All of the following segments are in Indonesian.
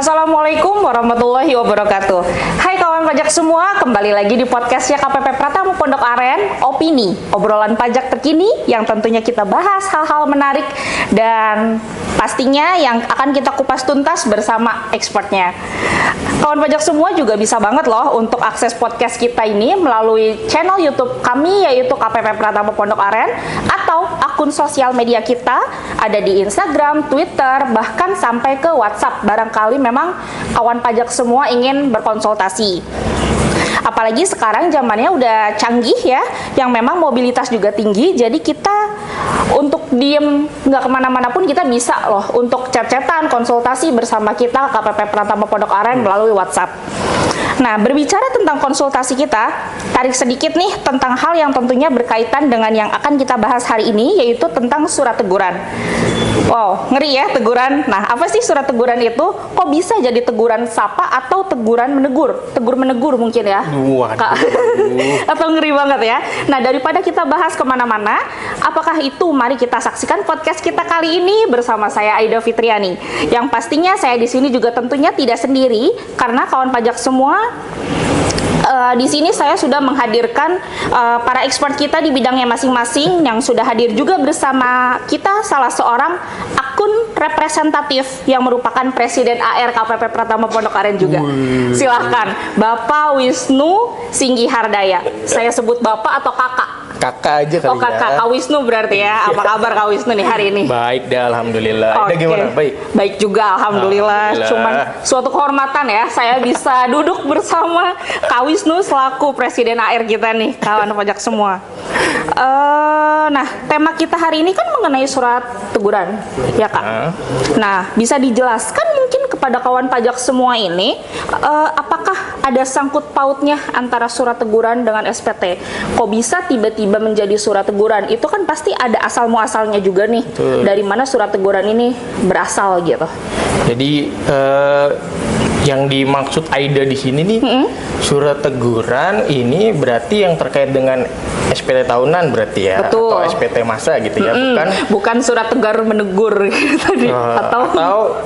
Assalamualaikum warahmatullahi wabarakatuh. Hai kawan pajak semua, kembali lagi di podcastnya KPP Pratama Pondok Aren, Opini, obrolan pajak terkini yang tentunya kita bahas hal-hal menarik dan pastinya yang akan kita kupas tuntas bersama expertnya. Kawan pajak semua juga bisa banget loh untuk akses podcast kita ini melalui channel YouTube kami yaitu KPP Pratama Pondok Aren atau akun sosial media kita ada di Instagram, Twitter, bahkan sampai ke WhatsApp barangkali memang kawan pajak semua ingin berkonsultasi. Apalagi sekarang zamannya udah canggih ya, yang memang mobilitas juga tinggi, jadi kita untuk diem nggak kemana-mana pun kita bisa loh untuk chat-chatan, konsultasi bersama kita KPP Pratama Pondok Aren melalui WhatsApp. Nah, berbicara tentang konsultasi kita, tarik sedikit nih tentang hal yang tentunya berkaitan dengan yang akan kita bahas hari ini, yaitu tentang surat teguran. Wow, ngeri ya teguran. Nah, apa sih surat teguran itu? Kok bisa jadi teguran sapa atau teguran menegur? Tegur menegur mungkin ya? Atau ngeri banget ya? Nah, daripada kita bahas kemana-mana, apakah itu? Mari kita saksikan podcast kita kali ini bersama saya Aida Fitriani. Yang pastinya saya di sini juga tentunya tidak sendiri, karena kawan pajak semua di sini saya sudah menghadirkan para expert kita di bidangnya masing-masing yang sudah hadir juga bersama kita salah seorang akun representatif yang merupakan Presiden AR KPP Pratama Pondok Aren juga. Silahkan Bapak Wisnu Singgihardaya. Saya sebut Bapak atau Kakak? Kakak aja kali ya. Oh kakak, Kak Wisnu berarti ya. Apa kabar Kak Wisnu nih hari ini? Baik dah, alhamdulillah. Oke. Gimana? Baik. Baik juga, alhamdulillah. Cuman suatu kehormatan ya, saya bisa duduk bersama Kak Wisnu selaku Presiden AR kita nih, kawan pajak semua. Nah, tema kita hari ini kan mengenai surat teguran, ya Kak. Nah, bisa dijelaskan mungkin kepada kawan pajak semua ini, apakah ada sangkut pautnya antara surat teguran dengan SPT? Kok bisa tiba-tiba menjadi surat teguran? Itu kan pasti ada asal muasalnya juga nih. Betul. Dari mana surat teguran ini berasal gitu? Jadi yang dimaksud Aida di sini nih, surat teguran ini berarti yang terkait dengan SPT tahunan berarti ya. Betul. Atau SPT masa gitu ya, bukan surat tegar menegur gitu tadi. Atau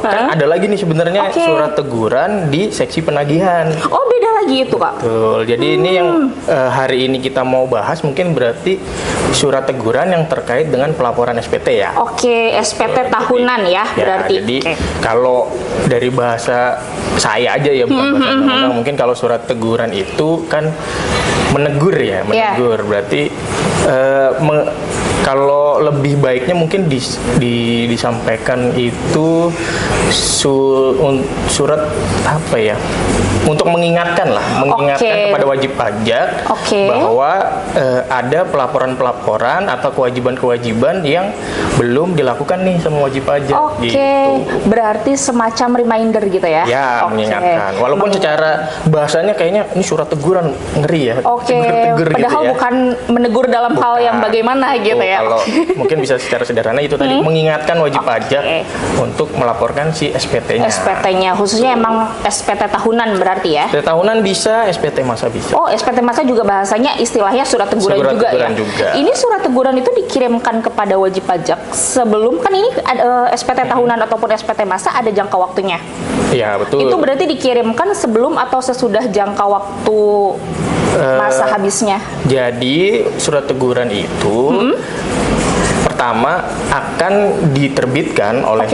kan ada lagi nih sebenarnya surat teguran di seksi penagihan. Oh, beda lagi itu Kak. Betul. Jadi ini yang hari ini kita mau bahas mungkin berarti surat teguran yang terkait dengan pelaporan SPT ya. Oke, SPT tahunan ya berarti. Jadi kalau dari bahasa saya aja ya, bukan bahasa undang-undang, mungkin kalau surat teguran itu kan menegur ya, menegur. Berarti kalau lebih baiknya mungkin disampaikan itu surat apa ya? Untuk mengingatkan lah, mengingatkan kepada wajib pajak bahwa ada pelaporan-pelaporan atau kewajiban-kewajiban yang belum dilakukan nih sama wajib pajak. Gitu. Berarti semacam reminder gitu ya? Ya, mengingatkan. Walaupun secara bahasanya kayaknya ini surat teguran, ngeri ya. Tegur Padahal gitu ya. bukan menegur dalam hal yang bagaimana gitu ya. Kalau mungkin bisa secara sederhana itu tadi mengingatkan wajib pajak untuk melaporkan si SPT-nya. SPT-nya khususnya emang SPT tahunan berarti ya? SPT tahunan bisa, SPT masa bisa. Oh, SPT masa juga bahasanya istilahnya surat teguran juga ya? Ini surat teguran itu dikirimkan kepada wajib pajak sebelum, kan ini SPT tahunan ataupun SPT masa ada jangka waktunya. Iya, betul. Itu berarti dikirimkan sebelum atau sesudah jangka waktu masa habisnya? Jadi surat teguran itu pertama akan diterbitkan oleh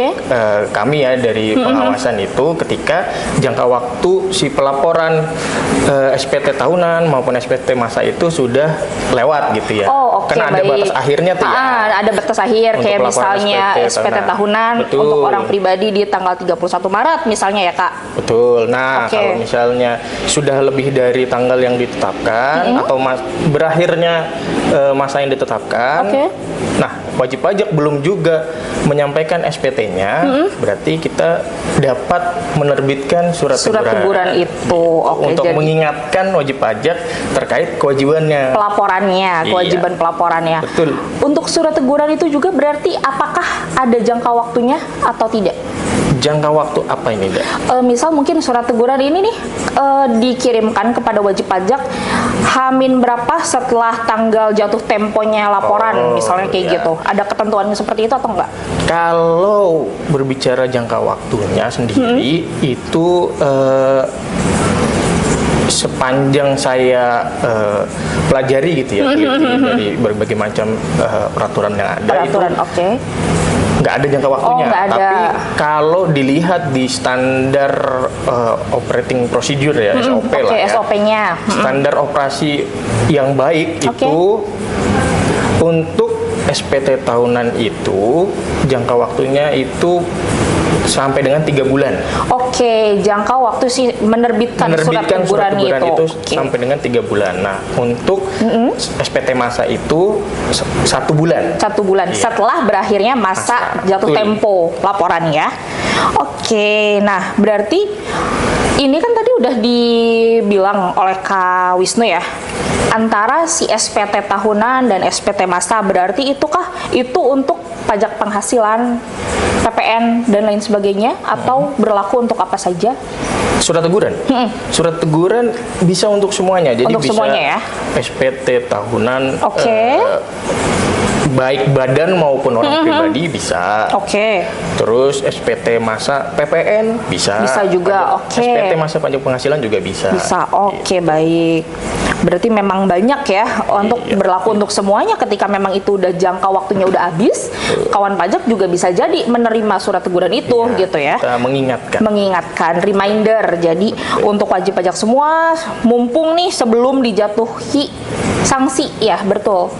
kami ya dari pengawasan itu ketika jangka waktu si pelaporan SPT tahunan maupun SPT masa itu sudah lewat gitu ya. Karena ada batas akhirnya tuh ya. Ada batas akhir kayak misalnya SPT tahunan untuk orang pribadi di tanggal 31 Maret misalnya ya Kak. Betul. Nah, kalau misalnya sudah lebih dari tanggal yang ditetapkan atau berakhirnya masa yang ditetapkan. Nah, wajib pajak belum juga menyampaikan SPT-nya, berarti kita dapat menerbitkan surat teguran itu. Untuk mengingatkan wajib pajak terkait kewajibannya. Kewajiban pelaporannya. Betul. Untuk surat teguran itu juga berarti apakah ada jangka waktunya atau tidak? Jangka waktu apa ini, Mbak? Misal mungkin surat teguran ini nih dikirimkan kepada wajib pajak Hamin berapa setelah tanggal jatuh temponya laporan, misalnya kayak ya. gitu. Ada ketentuannya seperti itu atau enggak? Kalau berbicara jangka waktunya sendiri itu sepanjang saya pelajari gitu ya, dari berbagai macam peraturan yang ada Peraturan, itu oke. nggak ada jangka waktunya. nggak ada. Tapi kalau dilihat di standar operating procedure ya, SOP lah ya, SOP-nya. standar operasi yang baik itu untuk SPT tahunan itu jangka waktunya itu sampai dengan 3 bulan. Oke, jangka waktu sih menerbitkan surat teguran itu. Sampai dengan 3 bulan. Nah, untuk SPT masa itu 1 bulan. 1 bulan setelah berakhirnya masa jatuh tempo laporan ya. Oke, nah berarti ini kan tadi udah dibilang oleh Kak Wisnu ya, antara si SPT tahunan dan SPT masa, berarti itu untuk pajak penghasilan, PPN dan lain sebagainya, atau berlaku untuk apa saja? Surat teguran. Surat teguran bisa untuk semuanya. Jadi untuk bisa semuanya ya? SPT tahunan, baik badan maupun orang pribadi bisa. Terus SPT masa PPN bisa. Bisa juga. SPT masa pajak penghasilan juga bisa. Bisa. Baik. Berarti memang banyak ya untuk berlaku untuk semuanya. Ketika memang itu udah jangka waktunya udah habis, kawan pajak juga bisa jadi menerima surat teguran itu gitu ya. Kita mengingatkan, reminder. Jadi untuk wajib pajak semua, mumpung nih sebelum dijatuhi sanksi ya, betul.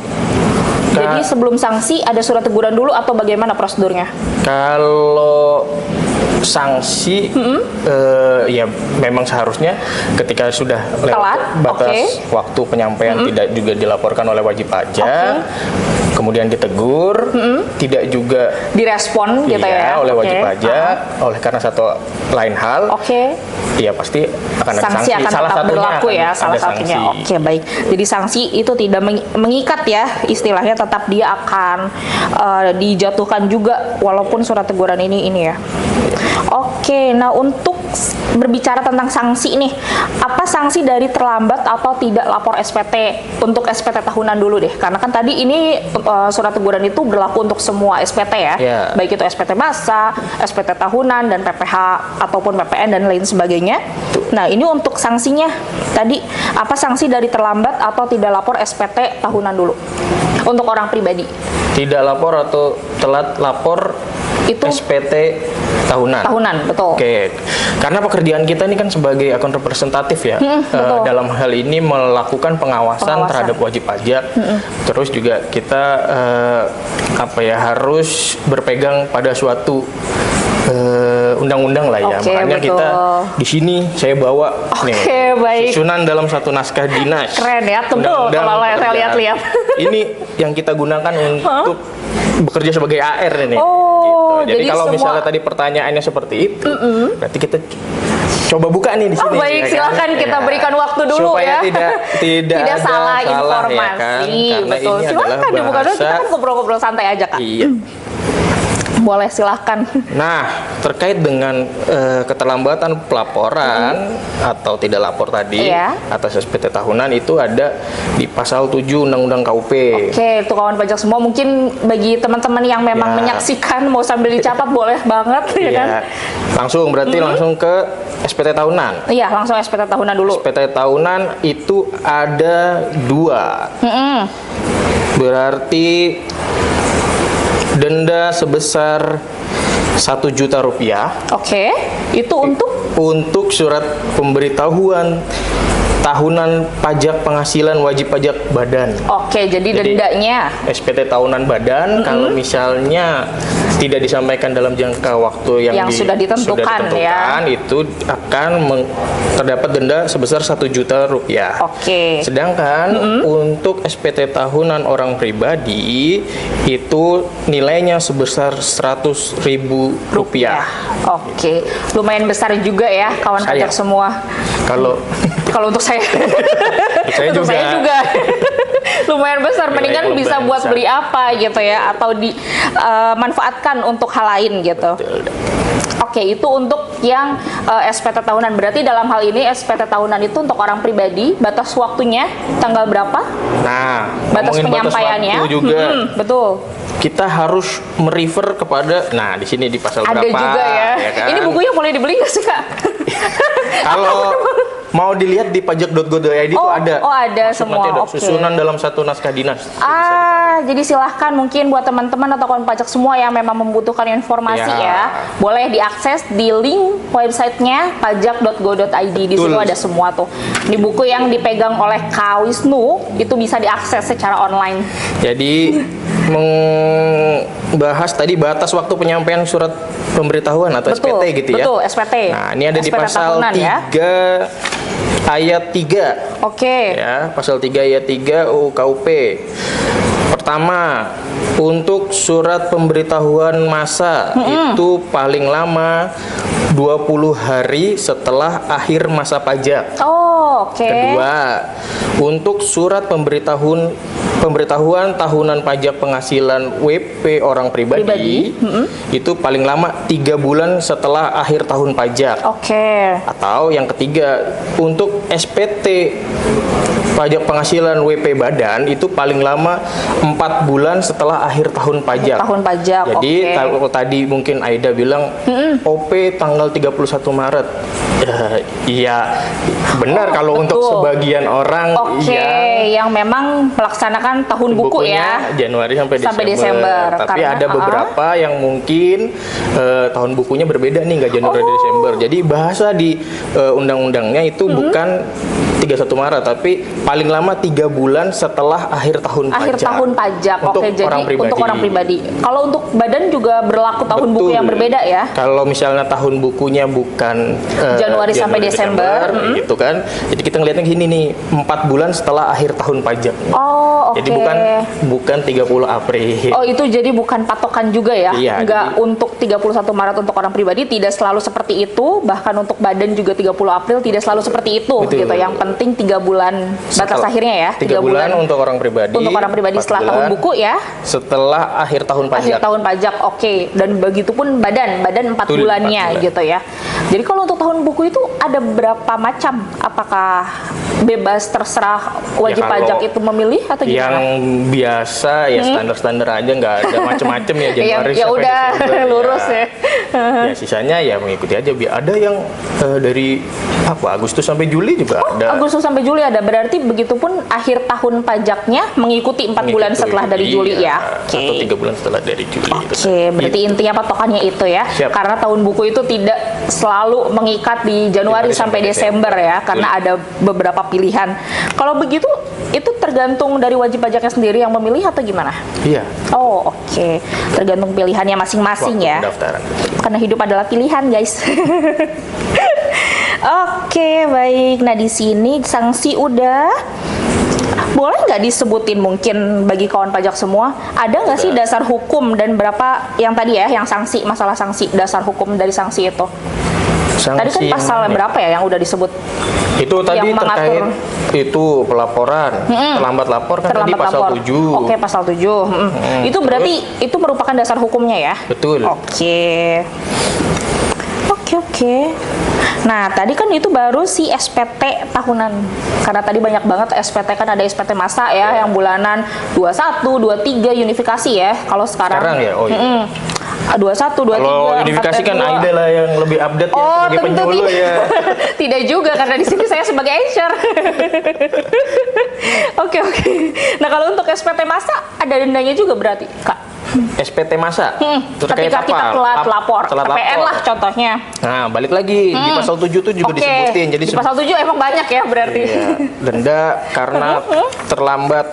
Jadi sebelum sanksi ada surat teguran dulu atau bagaimana prosedurnya? Kalau sanksi ya memang seharusnya ketika sudah lewat batas waktu penyampaian tidak juga dilaporkan oleh wajib pajak, kemudian ditegur, tidak juga direspon gitu ya oleh wajib pajak, oleh karena satu lain hal, ya pasti akan ada sanksi. Akan salah tetap berlaku ya, salah satunya. Baik. Jadi sanksi itu tidak mengikat ya, istilahnya tetap dia akan dijatuhkan juga walaupun surat teguran ini ya. Nah untuk berbicara tentang sanksi nih, apa sanksi dari terlambat atau tidak lapor SPT untuk SPT tahunan dulu deh? Karena kan tadi ini surat teguran itu berlaku untuk semua SPT ya, baik itu SPT masa, SPT tahunan, dan PPH ataupun PPN dan lain sebagainya. Nah ini untuk sanksinya tadi, apa sanksi dari terlambat atau tidak lapor SPT tahunan dulu untuk orang pribadi? Tidak lapor atau telat lapor itu SPT tahunan. Betul. Karena pekerjaan kita ini kan sebagai akun representatif ya, dalam hal ini melakukan pengawasan terhadap wajib pajak. Terus juga kita harus berpegang pada suatu undang-undang lah ya. Makanya kita di sini saya bawa susunan dalam satu naskah dinas. Keren ya, tebel kalau saya lihat-lihat. Ini yang kita gunakan untuk bekerja sebagai AR ini. Jadi kalau misalnya tadi pertanyaannya seperti itu, berarti kita coba buka nih di sini. Baik, silakan kita berikan waktu dulu supaya ya. tidak salah informasi. Ya kan? Karena betul. Ini silakan dibuka dulu, kita kan ngobrol-ngobrol santai aja Kak. Boleh, silahkan. Nah, terkait dengan keterlambatan pelaporan atau tidak lapor tadi atas SPT tahunan itu ada di pasal 7 Undang-Undang KUP. Itu kawan pajak semua, mungkin bagi teman-teman yang memang menyaksikan mau sambil dicatat boleh banget ya kan? Langsung berarti langsung ke SPT tahunan. Langsung SPT tahunan dulu. SPT tahunan itu ada 2. Berarti denda sebesar Rp1.000.000. Itu untuk surat pemberitahuan tahunan pajak penghasilan wajib pajak badan. Jadi dendanya SPT tahunan badan kalau misalnya tidak disampaikan dalam jangka waktu yang sudah ditentukan ya, itu akan terdapat denda sebesar Rp1.000.000. Sedangkan untuk SPT tahunan orang pribadi itu nilainya sebesar Rp100.000. Lumayan besar juga ya kawan pajak semua. Kalau untuk saya untuk saya juga lumayan besar. Mendingan bisa buat beli apa gitu ya, atau dimanfaatkan untuk hal lain gitu. Oke, itu untuk yang SPT tahunan. Berarti dalam hal ini SPT tahunan itu untuk orang pribadi, batas waktunya tanggal berapa? Nah, Batas ngomongin penyampaiannya. batas waktu juga. Betul. Kita harus merefer kepada, nah di sini di pasal Ada berapa? juga ya. Kan? Ini bukunya boleh dibeli nggak sih, Kak? Kalau mau dilihat di pajak.go.id itu ada. Oh, ada Masuk semua. nanti ada Oke. susunan dalam satu naskah dinas. Jadi silahkan mungkin buat teman-teman atau kawan pajak semua yang memang membutuhkan informasi ya, boleh diakses di link websitenya pajak.go.id. Di situ ada semua tuh. Di buku yang dipegang oleh Kak Wisnu itu bisa diakses secara online. Jadi membahas tadi batas waktu penyampaian surat pemberitahuan atau SPT gitu ya. Betul, SPT. Nah, ini ada di SPT pasal tahunan, 3 ayat 3. Oke. Ya, pasal 3 ayat 3 UU KUP. Pertama, untuk surat pemberitahuan masa itu paling lama 20 hari setelah akhir masa pajak. Oh, oke. Kedua, untuk surat pemberitahuan tahunan pajak penghasilan WP orang pribadi. Itu paling lama 3 bulan setelah akhir tahun pajak. Oke. Atau yang ketiga, untuk SPT pajak penghasilan WP badan itu paling lama 4 bulan setelah akhir tahun pajak. Tahun pajak. Jadi oke. kalau tadi mungkin Aida bilang OP tanggal 31 Maret. Iya, benar kalau untuk sebagian orang Oke, yang memang melaksanakan tahun buku bukunya ya. Januari sampai Desember. Tapi Karena, ada beberapa yang mungkin tahun bukunya berbeda nih, nggak Januari Desember. Jadi bahasa di undang-undangnya itu bukan 31 Maret, tapi paling lama 3 bulan setelah akhir tahun pajak. Tahun pajak. Untuk Oke, jadi orang pribadi. untuk orang pribadi. Kalau untuk badan juga berlaku tahun buku yang berbeda ya. Kalau misalnya tahun bukunya bukan Januari sampai Desember, gitu kan. Jadi kita ngeliatnya gini nih, 4 bulan setelah akhir tahun pajak. Oh, oke. Jadi bukan 30 April. Oh, itu jadi bukan patokan juga ya? Iya, Nggak untuk 31 Maret untuk orang pribadi tidak selalu seperti itu, bahkan untuk badan juga 30 April tidak selalu seperti itu. Betul. Gitu. Yang penting 3 bulan batas akhirnya ya. 3 bulan untuk orang pribadi. Untuk orang pribadi 4 setelah bulan tahun buku ya. Setelah akhir tahun pajak. Akhir tahun pajak, oke. Dan begitupun badan 4 Betul, bulannya 4 bulan. gitu ya. Jadi kalau untuk tahun buku itu ada berapa macam? Apakah bebas terserah wajib kalau pajak itu memilih atau gimana? Yang biasa ya standar-standar aja, nggak ada macem-macem ya Januari ya sampai udah Desember. lurus ya. Ya sisanya ya mengikuti aja. Ada yang dari Agustus sampai Juli juga ada. Agustus sampai Juli ada. Berarti begitupun akhir tahun pajaknya mengikuti 4 bulan setelah dari Juli ya. Atau 3 bulan setelah dari Juli. Oke, berarti intinya patokannya itu ya. Siap. Karena tahun buku itu tidak selalu mengikat di Januari sampai Desember ya, karena ada beberapa pilihan. Kalau begitu itu tergantung dari wajib pajaknya sendiri yang memilih atau gimana? Iya. Oh, oke. Tergantung pilihannya masing-masing Waktu ya. pendaftaran. Karena hidup adalah pilihan, guys. Oke, baik. Nah, di sini sanksi udah. Boleh nggak disebutin mungkin bagi kawan pajak semua, ada nggak sih dasar hukum dan berapa yang tadi ya, yang sanksi, masalah sanksi, dasar hukum dari sanksi itu? Tadi kan pasal berapa ya yang udah disebut? Itu tadi yang terkait itu pelaporan, terlambat lapor kan tadi pasal 7. Oke, pasal 7. Itu berarti itu merupakan dasar hukumnya ya? Betul. Oke. Oke. Nah, tadi kan itu baru si SPT tahunan. Karena tadi banyak banget SPT, kan ada SPT masa ya, yang bulanan 21, 23 unifikasi ya. Kalau sekarang ya? Oh iya. 21, 23. Kalau unifikasi kan Aida lah yang lebih update ya, Oh, sebagai tentu penyuluh tidak. ya. Tidak juga, karena di sini saya sebagai HR. Oke. Nah, kalau untuk SPT masa ada dendanya juga berarti, Kak? SPT masa terkait Ketika apa? kita telat lapor, Telat PPN lapor. lah contohnya. Nah, balik lagi di pasal 7 itu juga disebutin. Jadi di pasal 7 emang banyak ya berarti. iya, denda karena terlambat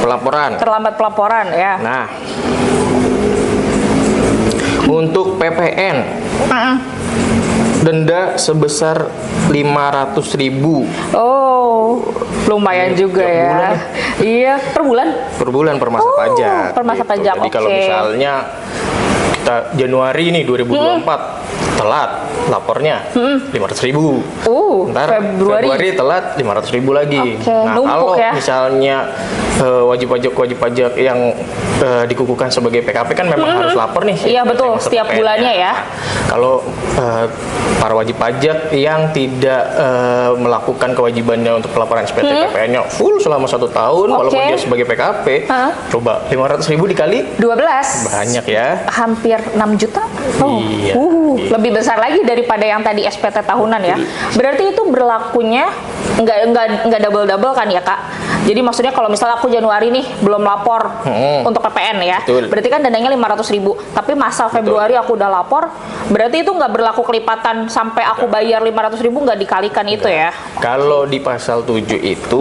pelaporan. Terlambat pelaporan ya. Nah, untuk PPN denda sebesar 500.000 Oh, lumayan juga tiap ya. bulan Iya, per bulan. per bulan per masa pajak. per masa pajak, Jadi kalau oke. misalnya kita Januari nih 2024 telat lapornya 500.000. Ntar Februari telat 500.000 lagi. Oke, Nah, numpuk kalau ya. misalnya wajib pajak yang dikukuhkan sebagai PKP kan memang harus lapor nih. Iya betul, setiap bulannya ya. Kalau para wajib pajak yang tidak melakukan kewajibannya untuk pelaporan SPT PPN-nya full selama 1 tahun, walaupun dia sebagai PKP, coba 500.000 dikali 12. banyak ya. Hampir 6 juta. Iya. Lebih besar lagi daripada yang tadi SPT tahunan ya. Berarti itu berlakunya nggak double kan ya Kak? Jadi maksudnya kalau misalnya aku Januari nih belum lapor untuk PPN ya, berarti kan dananya 500.000. Tapi masa Februari aku udah lapor, berarti itu nggak berlaku kelipatan sampai aku bayar 500.000, nggak dikalikan itu ya? Kalau di pasal 7 itu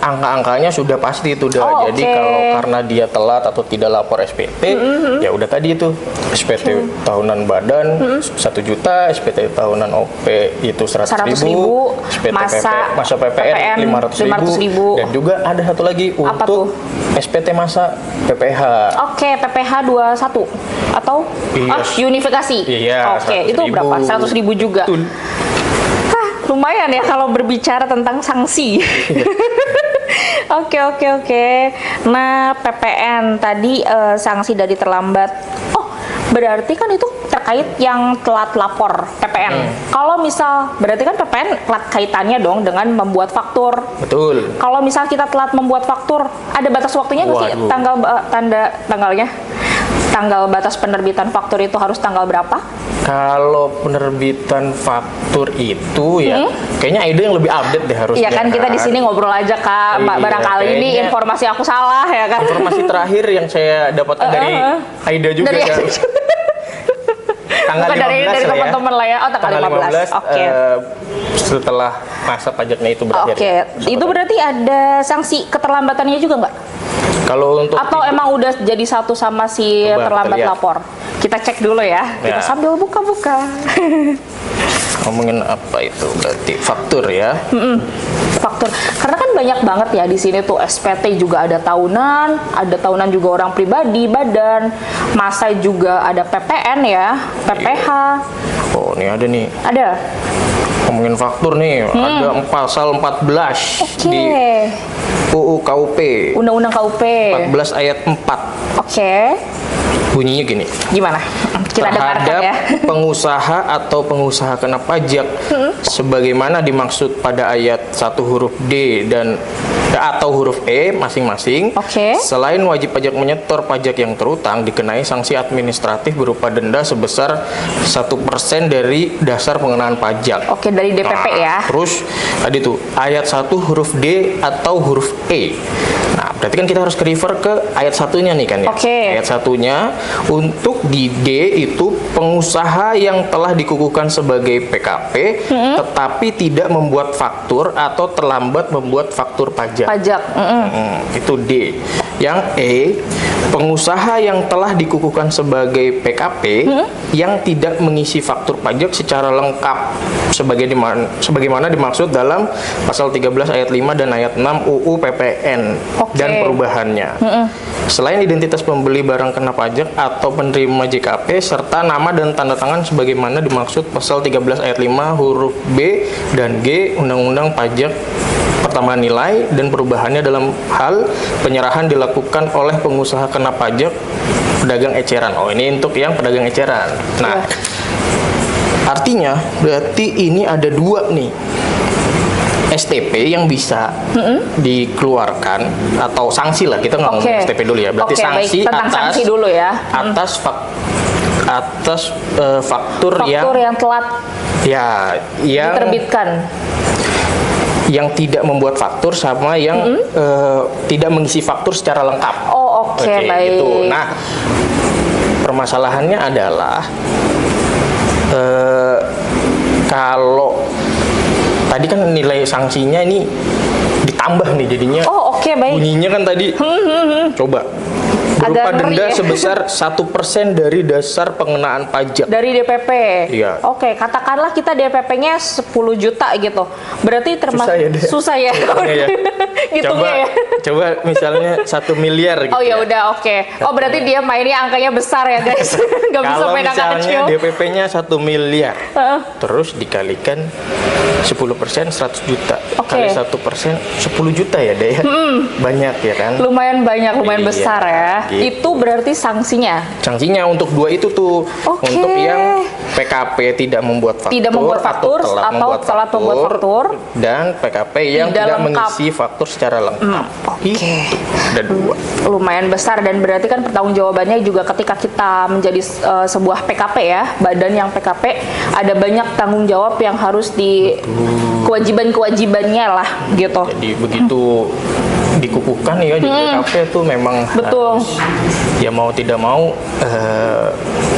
angka-angkanya sudah pasti itu udah. Jadi kalau karena dia telat atau tidak lapor SPT, ya udah tadi itu SPT tahunan badan 1 juta, SPT tahunan OP itu 100.000, SPT masa PPN 500.000, dan juga ada satu lagi untuk SPT masa PPH. Oke, PPH 21 atau unifikasi. Iya. Oke, itu berapa? 100.000 juga. Lumayan ya kalau berbicara tentang sanksi. Oke. Nah, PPN tadi sanksi dari terlambat. Oh, berarti kan itu terkait yang telat lapor PPN. Kalau misal berarti kan PPN kaitannya dong dengan membuat faktur. Betul. Kalau misal kita telat membuat faktur, ada batas waktunya nggak sih? Tanggalnya? Tanggal batas penerbitan faktur itu harus tanggal berapa? Kalau penerbitan faktur itu ya, kayaknya Aida yang lebih update deh harusnya. Iya kan, kita di sini ngobrol aja Kak. Barangkali ini informasi aku salah ya kan. Informasi terakhir yang saya dapatkan dari Aida juga dari ya. Tanggal 15 dari teman-teman lah ya. Oh, tanggal 15. Oke. Setelah masa pajaknya itu berakhir. Oke. Itu berarti ada sanksi keterlambatannya juga nggak? Kalau untuk atau emang udah jadi satu sama si terlambat lapor? Kita cek dulu ya. Kita sambil buka-buka. Ngomongin apa itu berarti faktur ya? Faktur. Karena kan banyak banget ya di sini tuh SPT juga ada tahunan juga orang pribadi, badan, masa juga ada PPN ya, PPH. Oh, ini ada nih. Ada. Ngomongin faktur nih, ada pasal 14 di UU KUP. Undang-Undang KUP. 14 ayat 4. Oke. Bunyinya gini. Gimana? Kita dengarkan ya. Pengusaha atau pengusaha kena pajak sebagaimana dimaksud pada ayat 1 huruf D dan atau huruf E masing-masing. Selain wajib pajak menyetor pajak yang terutang dikenai sanksi administratif berupa denda sebesar 1% dari dasar pengenaan pajak. Oke, dari DPP ya. Terus tadi tuh ayat 1 huruf D atau huruf E. Nah, berarti kan kita harus refer ke ayat satunya nih kan ya. Ayat satunya untuk di D itu pengusaha yang telah dikukuhkan sebagai PKP tetapi tidak membuat faktur atau terlambat membuat faktur pajak. Itu D. Yang E, pengusaha yang telah dikukuhkan sebagai PKP yang tidak mengisi faktur pajak secara lengkap sebagaimana dimaksud dalam pasal 13 ayat 5 dan ayat 6 UU PPN dan perubahannya. Selain identitas pembeli barang kena pajak atau penerima JKP serta nama dan tanda tangan sebagaimana dimaksud pasal 13 ayat 5 huruf B dan G Undang-Undang Pajak Pertambahan Nilai dan perubahannya dalam hal penyerahan dilakukan oleh pengusaha kena pajak pedagang eceran. Oh, ini untuk yang pedagang eceran. Nah, artinya berarti ini ada dua nih STP yang bisa dikeluarkan atau sanksi lah, kita nggak ngomong STP dulu ya, berarti sanksi sanksi dulu ya atas faktur yang telat yang diterbitkan, yang tidak membuat faktur sama yang tidak mengisi faktur secara lengkap. Baik. Gitu. Nah, permasalahannya adalah kalau tadi kan nilai sanksinya ini ditambah nih jadinya. Baik. Bunyinya kan tadi. Coba. Berupa denda sebesar 1% dari dasar pengenaan pajak. Dari DPP? Iya. Katakanlah kita DPP-nya 10 juta gitu. Berarti termasuk... Susah ya? Coba misalnya 1 miliar gitu. Ya udah, berarti dia mainnya angkanya besar ya guys. Gak bisa main angka kecil. Kalau misalnya DPP-nya 1 miliar, terus dikalikan 10% 100 juta. Kali 1% 10 10 juta ya deh. Banyak ya kan? Lumayan banyak, lumayan Iya, besar ya. gitu. Itu berarti sanksinya. Sanksinya untuk 2 itu tuh. Oke. Untuk yang PKP tidak membuat faktur, Tidak membuat faktur atau telat membuat faktur. dan PKP yang tidak mengisi faktur secara lengkap. Oke. Itu ada 2. Lumayan besar, dan berarti kan pertanggungjawabannya juga ketika kita menjadi sebuah PKP ya, badan yang PKP, ada banyak tanggung jawab yang harus kewajibannya lah gitu. Jadi begitu dikukuhkan ya di PKP tuh memang Betul. harus ya mau tidak mau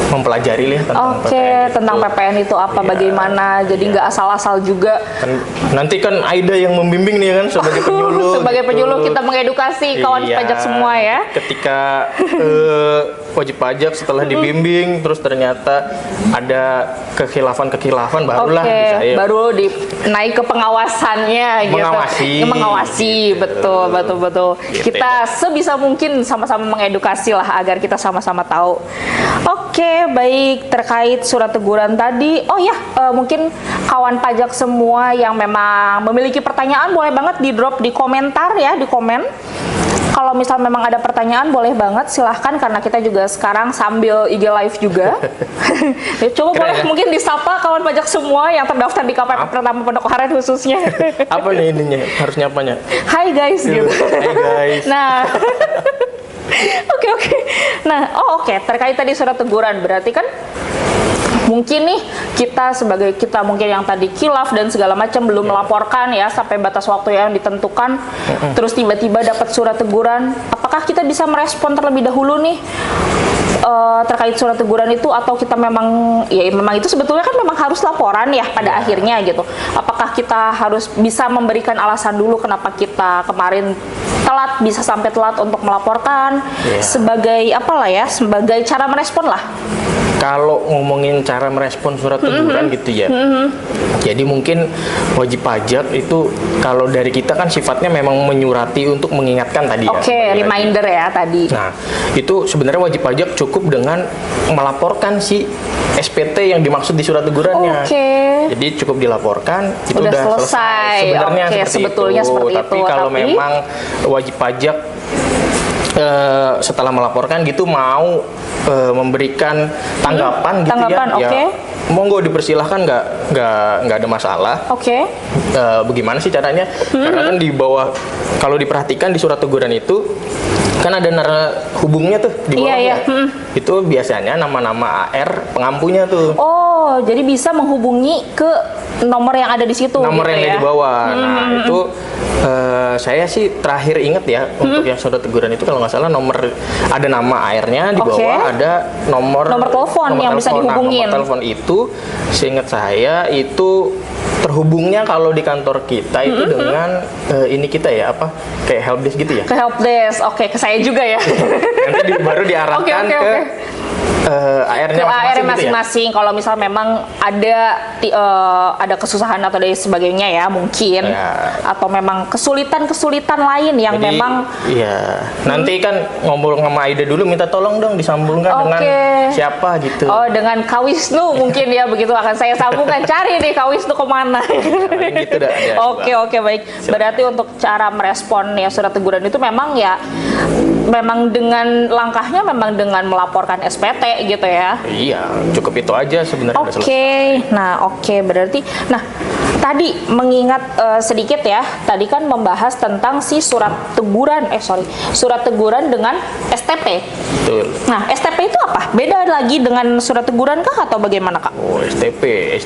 mempelajari lah tentang Oke, PPN tentang itu. PPN itu apa, Iya, bagaimana, jadi nggak asal-asal juga. Kan, nanti kan Aida yang membimbing nih kan sebagai penyuluh. Sebagai gitu. penyuluh kita mengedukasi kawan Iya, pajak semua ya. Ketika wajib pajak setelah dibimbing terus ternyata ada kekhilafan barulah Oke, bisa ya. baru naik ke pengawasannya Mengawasi. gitu. Mengawasi, Gitu. betul. Gitu. Kita sebisa mungkin sama-sama mengedukasi lah agar kita sama-sama tahu. Oke, baik, terkait surat teguran tadi. Oh ya, mungkin kawan pajak semua yang memang memiliki pertanyaan boleh banget di drop di komentar ya, di komen. Kalau misal memang ada pertanyaan boleh banget, silahkan, karena kita juga sekarang sambil IG live juga. Ya, coba Keren, boleh ya? mungkin disapa kawan pajak semua yang terdaftar di KPP Pertama Pondok Aren khususnya. Apa nih ininya? Harusnya apanya? Hai guys gitu. Hai guys. Nah, oke. Nah, oke. Terkait tadi surat teguran, berarti kan mungkin nih kita mungkin yang tadi kilaf dan segala macam belum melaporkan ya sampai batas waktu yang ditentukan, terus tiba-tiba dapat surat teguran, apakah kita bisa merespon terlebih dahulu nih terkait surat teguran itu, atau kita memang itu sebetulnya kan memang harus laporan ya pada akhirnya gitu. Apakah kita harus bisa memberikan alasan dulu kenapa kita kemarin telat, bisa sampai telat untuk melaporkan sebagai sebagai cara merespon lah. Kalau ngomongin cara merespon surat teguran gitu ya, jadi mungkin wajib pajak itu kalau dari kita kan sifatnya memang menyurati untuk mengingatkan tadi ya. Oke, reminder ya tadi. Nah, itu sebenarnya wajib pajak cukup dengan melaporkan si SPT yang dimaksud di surat tegurannya. Oke. Jadi cukup dilaporkan, itu Udah udah selesai. Sebenarnya Oke, seperti sebetulnya itu. seperti Tapi itu. kalau Tapi memang wajib pajak setelah melaporkan gitu mau memberikan tanggapan gitu tanggapan, ya, oke. monggo dipersilahkan, nggak ada masalah. Oke. Bagaimana sih caranya? Karena kan di bawah, kalau diperhatikan di surat teguran itu kan ada hubungnya tuh di bawahnya. Iya. Itu biasanya nama-nama AR pengampunya tuh. Oh, jadi bisa menghubungi ke nomor yang ada di situ. Nomor gitu yang ya? ada di bawah. Nah, itu saya sih terakhir ingat ya untuk yang surat teguran itu kalau nggak salah ada nama AR-nya di bawah, ada nomor telepon yang bisa dihubungin. Nomor telepon itu seingat saya itu terhubungnya kalau di kantor kita itu dengan ini kita ya, kayak helpdesk gitu ya. Ke helpdesk. Oke, ke saya juga ya. Nanti baru diarahkan Oke. ke AR-nya AR masing-masing gitu ya? masing-masing. Kalau misal memang ada kesusahan atau dari sebagainya ya mungkin, atau memang kesulitan lain yang Jadi, memang nanti kan ngobrol sama Aida dulu, minta tolong dong disambungkan dengan siapa gitu. Oh, dengan Kak Wisnu mungkin ya, begitu akan saya sambungkan. Cari deh Kak Wisnu kemana. Gitu dah, Oke, baik. Berarti untuk cara merespon ya surat teguran itu memang dengan langkahnya memang dengan melaporkan SPT gitu ya. Iya, cukup itu aja sebenarnya. Oke, berarti tadi mengingat sedikit ya, tadi kan membahas tentang si surat teguran dengan STP. Betul. Nah, STP itu apa? Beda lagi dengan surat teguran kah atau bagaimana, Kak? Oh, STP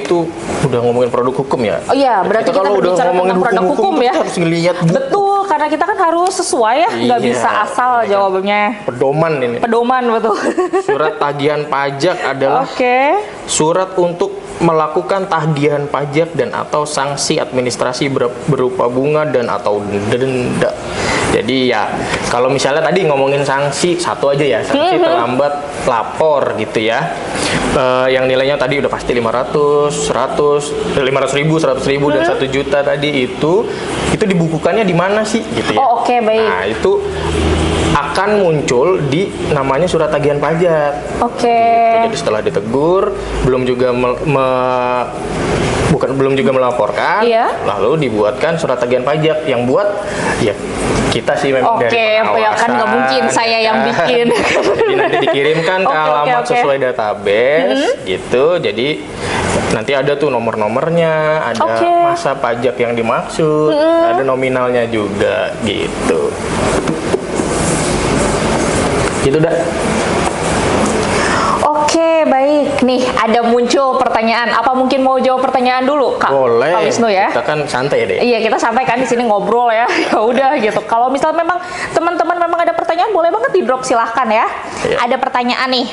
itu udah ngomongin produk hukum ya. Oh iya, berarti kita kalau udah berbicara ngomongin tentang produk hukum ya. Kita harus ngelihat buku. Betul, karena kita kan harus sesuai ya, nggak Iya, bisa asal jawabannya. Pedoman ini. Pedoman, betul. Surat tagihan pajak adalah surat untuk melakukan tagihan pajak dan atau sanksi administrasi berupa bunga dan atau denda. Jadi ya kalau misalnya tadi ngomongin sanksi satu aja ya, sanksi terlambat lapor gitu ya. Yang nilainya tadi udah pasti 500 ribu, 100 ribu dan 1 juta tadi itu dibukukannya di mana sih gitu ya. Oh, oke, baik. Nah, itu akan muncul di namanya surat tagihan pajak. Oke. Gitu. Jadi setelah ditegur, belum juga belum juga melaporkan, Iya. lalu dibuatkan surat tagihan pajak yang buat ya kita sih memang dari pengawasan. Ya kan nggak mungkin saya yang bikin. Jadi nanti dikirimkan ke alamat sesuai database gitu. Jadi nanti ada tuh nomor-nomornya, ada masa pajak yang dimaksud, ada nominalnya juga gitu. Gitu dah. Oke, baik. Nih, ada muncul pertanyaan. Apa mungkin mau jawab pertanyaan dulu, Kak? Boleh. Kak Wisnu ya. Kita kan santai deh. Iya, kita santai kan di sini ngobrol ya. Ya udah gitu. Kalau misal memang teman-teman memang ada pertanyaan, boleh banget di drop, silahkan ya. Iya. Ada pertanyaan nih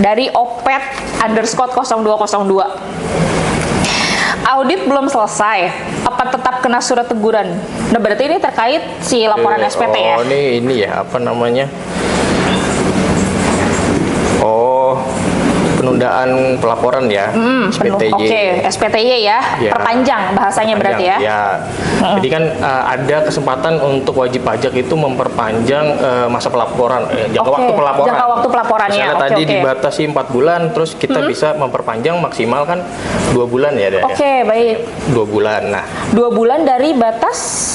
dari opet_0202. Audit belum selesai, apa tetap kena surat teguran? Nah, berarti ini terkait si laporan SPT ya? Oh, ini ya, apa namanya? Oh, penundaan pelaporan ya, SPTY. Oke, SPTY ya, Ya, perpanjang bahasanya berarti ya? Ya, jadi kan ada kesempatan untuk wajib pajak itu memperpanjang masa pelaporan, jangka waktu pelaporan. Jangka waktu pelaporannya. Misalnya tadi dibatasi 4 bulan, terus kita bisa memperpanjang maksimal kan 2 bulan ya, Dek, Oke, baik. 2 bulan. Nah, 2 bulan dari batas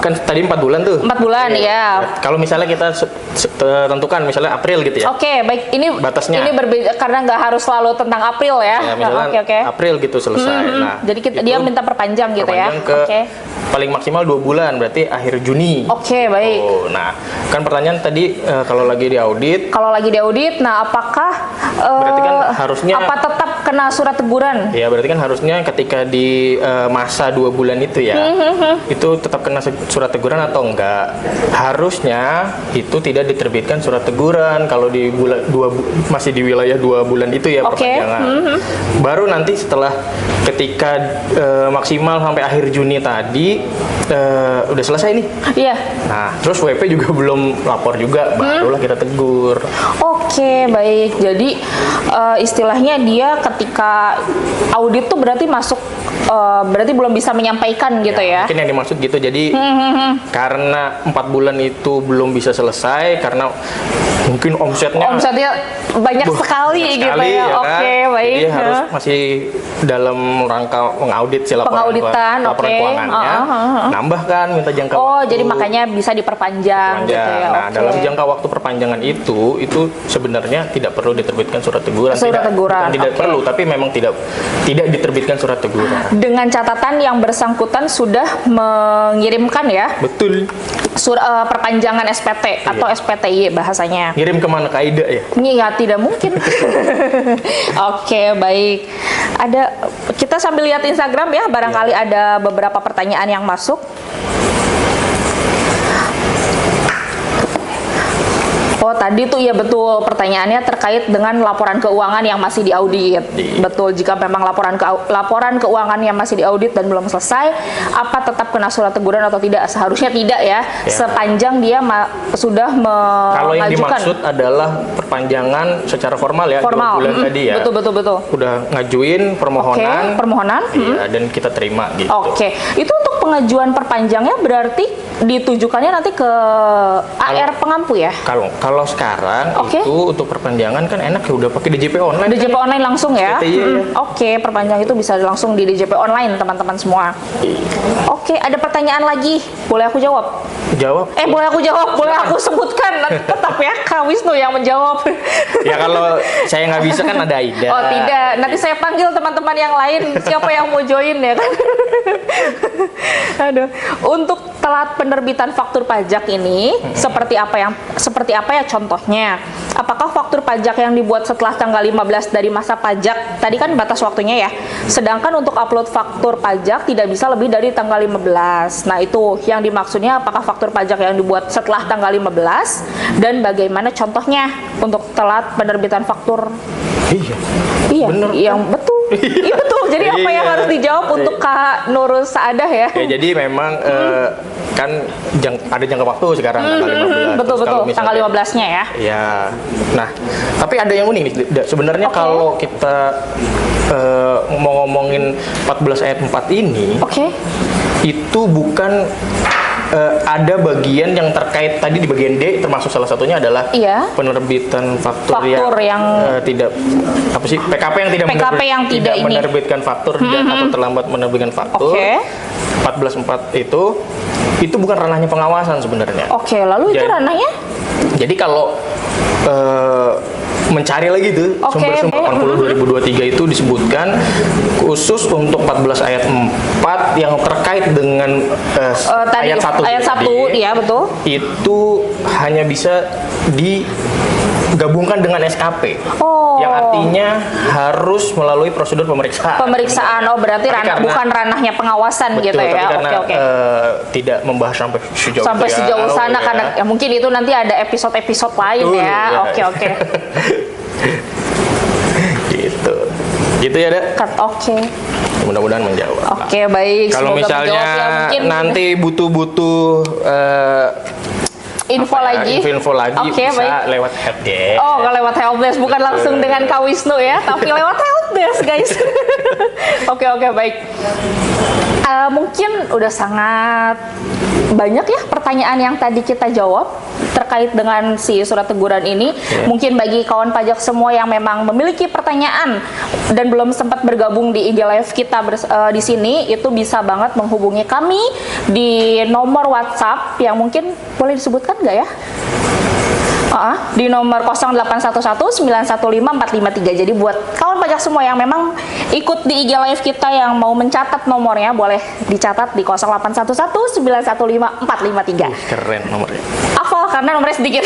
kan tadi 4 bulan tuh. 4 bulan ya. Kalau misalnya kita tentukan misalnya April gitu ya. Oke, baik. Ini Batasnya. Ini berbeda karena nggak harus selalu tentang April ya. Ya, misalnya Oke. April gitu selesai. Nah, Jadi dia minta perpanjang gitu ya. ke paling maksimal 2 bulan, berarti akhir Juni. Oke, baik. Oh, nah, kan pertanyaan tadi kalau lagi diaudit. Kalau lagi diaudit, nah apakah Berarti kan harusnya apa tetap kena surat teguran? Ya, berarti kan harusnya ketika di masa 2 bulan itu ya, itu tetap kena surat teguran atau enggak? Harusnya itu tidak diterbitkan surat teguran kalau di bulan masih di wilayah 2 bulan itu ya, perpanjangan. Baru nanti setelah ketika maksimal sampai akhir Juni tadi udah selesai nih. Iya. Nah, terus WP juga belum lapor juga, barulah kita tegur. Oke, baik. Jadi istilahnya dia ketika audit tuh berarti masuk berarti belum bisa menyampaikan gitu ya. Mungkin yang dimaksud gitu. Jadi karena 4 bulan itu belum bisa selesai karena mungkin omsetnya banyak sekali gitu ya. Kan? Oke, baik. Jadi harus masih dalam rangka mengaudit si laporan keuangannya. Nambah kan minta jangka waktu. Jadi makanya bisa diperpanjang gitu ya. Nah, dalam jangka waktu perpanjangan itu sebenarnya tidak perlu diterbitkan surat teguran. Tidak perlu, tapi memang tidak diterbitkan surat teguran. Dengan catatan yang bersangkutan sudah mengirimkan ya. Betul. Perpanjangan SPT atau SPTY bahasanya. Ngirim kemana, ke Aida ya? Ya, tidak mungkin. Oke, baik. Kita sambil lihat Instagram ya, barangkali ada beberapa pertanyaan yang masuk. Oh, tadi tuh ya betul, pertanyaannya terkait dengan laporan keuangan yang masih diaudit. Betul, jika memang laporan keuangan yang masih diaudit dan belum selesai, apa tetap kena surat teguran atau tidak? Seharusnya tidak ya, sepanjang dia sudah mengajukan. Kalau yang dimaksud adalah perpanjangan secara formal ya, 2 bulan tadi ya. Betul. Udah ngajuin permohonan. Permohonan. Iya, dan kita terima gitu. Oke, itu untuk pengajuan perpanjangnya berarti ditujukannya nanti ke AR pengampu ya? Kalau sekarang itu untuk perpanjangan kan enak ya, udah pakai DJP online. DJP online langsung ya? Ya. Oke, perpanjang itu bisa langsung di DJP online teman-teman semua. Oke, ada pertanyaan lagi. Boleh aku jawab? Jawab. Boleh aku jawab, boleh aku sebutkan. Tetap ya Kak Wisnu yang menjawab. Ya kalau saya nggak bisa kan ada Aida. Oh tidak, nanti saya panggil teman-teman yang lain. Siapa yang mau join ya kan? Aduh. Untuk telat penerbitan faktur pajak ini seperti apa ya contohnya? Apakah faktur pajak yang dibuat setelah tanggal 15 dari masa pajak, tadi kan batas waktunya ya, sedangkan untuk upload faktur pajak tidak bisa lebih dari tanggal 15. Nah itu yang dimaksudnya, apakah faktur pajak yang dibuat setelah tanggal 15 dan bagaimana contohnya untuk telat penerbitan faktur? Iya, bener. Yang betul. Iya betul. Jadi apa yang harus dijawab untuk Kak Nurul Saadah ya? Ya, jadi memang kan ada jangka waktu sekarang tanggal 15. Betul. Tanggal 15-nya ya. Ya. Nah, tapi ada yang unik nih. Sebenarnya kalau kita mau ngomongin 14 ayat 4 ini, itu bukan ada bagian yang terkait tadi di bagian D, termasuk salah satunya adalah penerbitan faktur yang tidak apa sih PKP yang tidak menerbitkan faktur dan atau terlambat menerbitkan faktur. 14.4 itu bukan ranahnya pengawasan sebenarnya. Lalu itu ranahnya? Jadi kalau mencari lagi tuh sumber-sumber 80 2023 itu disebutkan khusus untuk 14 ayat 4 yang terkait dengan ayat 1 ya betul. Itu hanya bisa digabungkan dengan SKP. Yang artinya harus melalui prosedur pemeriksaan. Berarti bukan ranahnya pengawasan. Betul, gitu ya. Karena tidak membahas sampai sejauh sana karena ya mungkin itu nanti ada episode-episode lain. Betul, ya. Oke. Gitu ya, Dek. Mudah-mudahan menjawab. Baik. Kalau misalnya nanti butuh info lagi bisa lewat helpdesk. Kalau lewat helpdesk bukan langsung dengan Kak Wisnu ya, tapi lewat helpdesk, guys. Oke, baik. Mungkin udah sangat banyak ya pertanyaan yang tadi kita jawab terkait dengan si surat teguran ini. Mungkin bagi kawan pajak semua yang memang memiliki pertanyaan dan belum sempat bergabung di IG Live kita di sini, itu bisa banget menghubungi kami di nomor WhatsApp yang mungkin boleh disebutkan nggak ya? Di nomor 0811915453. Jadi buat kawan pajak semua yang memang ikut di IG Live kita yang mau mencatat nomornya, boleh dicatat di 0811915453. Keren nomornya. Hafal karena nomornya sedikit.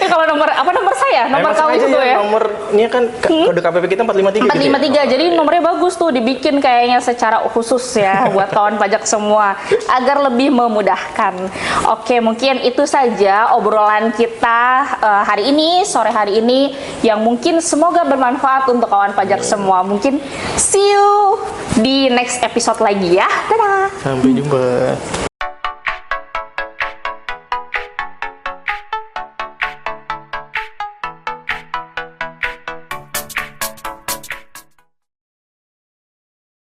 Kalau nomor saya? Nomor kawin itu ya. Nomornya kan kode KPP kita 453. 453. Gitu ya? Jadi nomornya bagus tuh, dibikin kayaknya secara khusus ya buat kawan pajak semua agar lebih memudahkan. Mungkin itu saja obrolan kita hari ini, sore hari ini, yang mungkin semoga bermanfaat untuk kawan pajak semua. Mungkin see you di next episode lagi ya. Dadah. Sampai jumpa.